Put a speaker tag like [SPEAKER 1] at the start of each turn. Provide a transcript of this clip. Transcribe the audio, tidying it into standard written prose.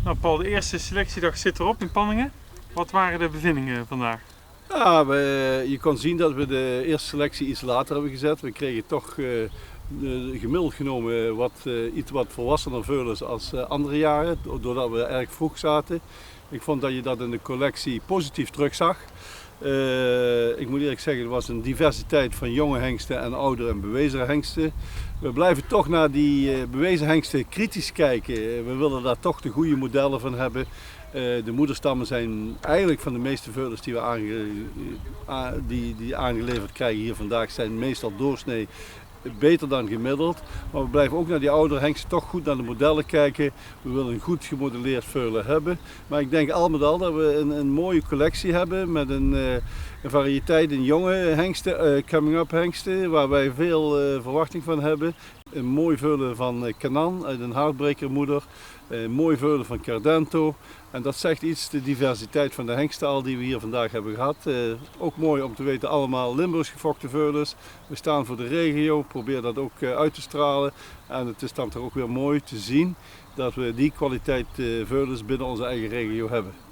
[SPEAKER 1] Nou Paul, de eerste selectiedag zit erop in Panningen. Wat waren de bevindingen vandaag?
[SPEAKER 2] Ja, je kon zien dat we de eerste selectie iets later hebben gezet. We kregen toch gemiddeld genomen iets wat volwassener veulens als andere jaren, doordat we erg vroeg zaten. Ik vond dat je dat in de collectie positief terugzag. Ik moet eerlijk zeggen, er was een diversiteit van jonge hengsten en oude en bewezen hengsten. We blijven toch naar die bewezen hengsten kritisch kijken. We willen daar toch de goede modellen van hebben. De moederstammen zijn eigenlijk van de meeste veulens die we die aangeleverd krijgen hier vandaag zijn meestal doorsnee beter dan gemiddeld. Maar we blijven ook naar die oudere hengsten toch goed naar de modellen kijken. We willen een goed gemodelleerd veulen hebben. Maar ik denk al met al dat we een mooie collectie hebben met een variëteit in jonge hengsten, coming-up hengsten, waar wij veel verwachting van hebben. Een mooi veulen van Canan uit een haardbrekermoeder. Een mooi veulen van Cardento. En dat zegt iets, de diversiteit van de hengstaal die we hier vandaag hebben gehad. Ook mooi om te weten, allemaal Limburgs gefokte veulens. We staan voor de regio, probeer dat ook uit te stralen. En het is dan toch ook weer mooi te zien dat we die kwaliteit veulens binnen onze eigen regio hebben.